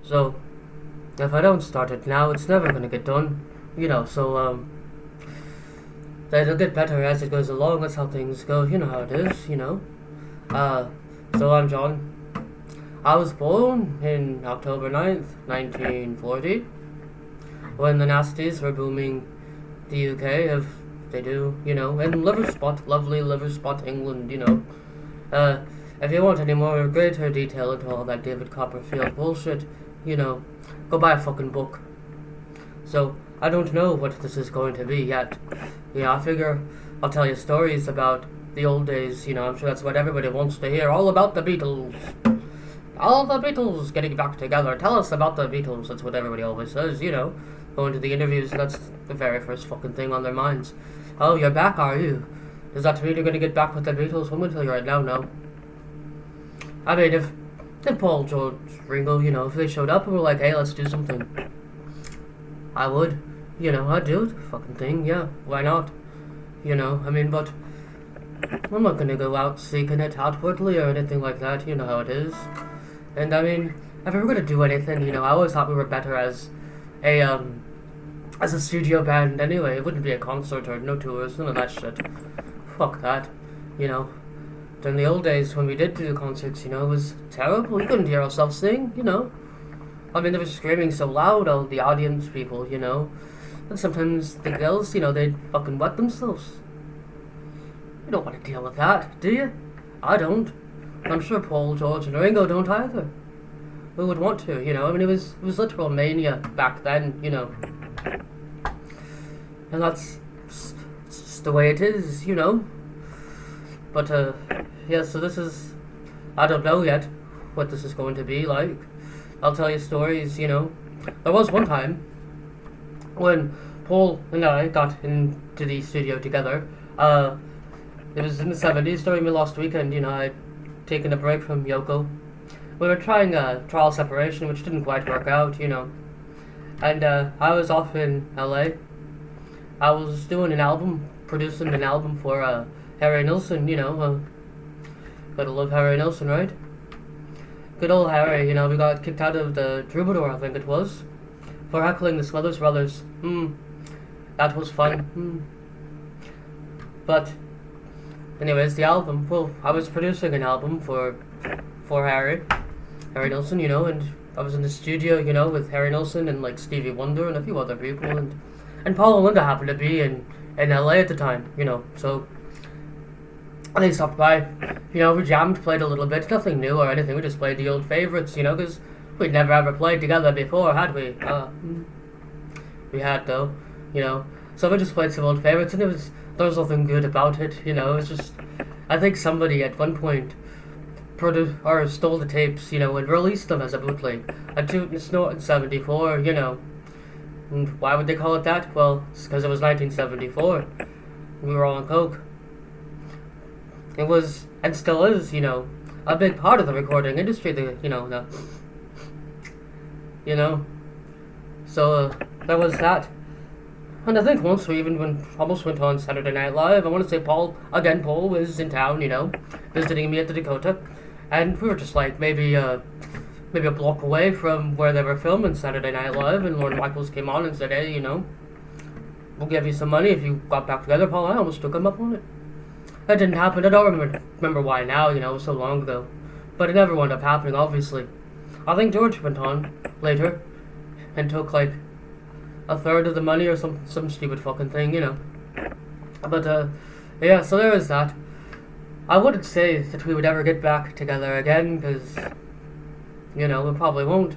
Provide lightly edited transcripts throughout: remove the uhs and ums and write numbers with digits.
So, if I don't start it now, it's never gonna get done. So, it'll get better as it goes along. That's how things go. You know how it is. Uh, so I'm John. I was born in October 9th, 1940, when the nasties were booming the UK, if they do, in Liverspot, lovely Liverspot, England. Uh, if you want any more greater detail into all that David Copperfield bullshit, go buy a fucking book. So, I don't know what this is going to be yet. I figure I'll tell you stories about the old days, I'm sure that's what everybody wants to hear, all about the Beatles. All the Beatles getting back together. Tell us about the Beatles. That's what everybody always says, Going to the interviews, that's the very first fucking thing on their minds. Oh, you're back, are you? Does that mean you're going to get back with the Beatles? I'm going to tell you right now, no. I mean, if Paul, George, Ringo, if they showed up and were like, hey, let's do something, I would. I'd do the fucking thing, yeah. Why not? But I'm not going to go out seeking it outwardly or anything like that. You know how it is. And if we were going to do anything, I always thought we were better as a studio band anyway. It wouldn't be a concert or no tours, none of that shit. Fuck that, During the old days when we did do the concerts, it was terrible. We couldn't hear ourselves sing, they were screaming so loud, all the audience people, And sometimes the girls, they'd fucking wet themselves. You don't want to deal with that, do you? I don't. I'm sure Paul, George, and Ringo don't either. We would want to, it was literal mania back then, And that's just the way it is, But, so this is... I don't know yet what this is going to be like. I'll tell you stories, There was one time when Paul and I got into the studio together. It was in the 70s during my last weekend, I'd taken a break from Yoko. We were trying trial separation, which didn't quite work out, And I was off in LA. I was doing an album, producing an album for Harry Nilsson, gotta love Harry Nilsson, right? Good old Harry, we got kicked out of the Troubadour, I think it was, for heckling the Smithers Brothers. That was fun. But, anyways, the album, well, I was producing an album for Harry Nilsson, and I was in the studio, with Harry Nilsson and, like, Stevie Wonder and a few other people, and Paul and Linda happened to be in LA at the time, so they stopped by, we jammed, played a little bit, nothing new or anything, we just played the old favourites, because we'd never ever played together before, had we? We had, though, so we just played some old favourites, and there was nothing good about it, it was just, I think somebody at one point produced or stole the tapes, and released them as a bootleg, a Toot and Snort in 74, and why would they call it that? Well, it's because it was 1974, we were all on coke. It was, and still is, a big part of the recording industry, so, there was that. And I think once we even almost went on Saturday Night Live. I want to say Paul was in town, visiting me at the Dakota, and we were just like maybe a block away from where they were filming Saturday Night Live, and Lorne Michaels came on and said, hey, we'll give you some money if you got back together, Paul. I almost took him up on it. That didn't happen. I don't remember why now, it was so long ago. But it never wound up happening, obviously. I think George went on later and took, like, a third of the money or some stupid fucking thing, But, so there is that. I wouldn't say that we would ever get back together again, because, we probably won't.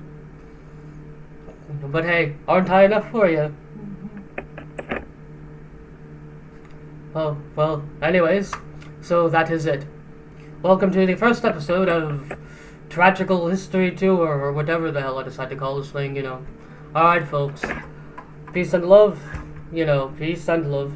But hey, aren't I enough for you? Oh, well, anyways, so that is it. Welcome to the first episode of Tragical History Tour, or whatever the hell I decided to call this thing, Alright, folks. Peace and love, peace and love.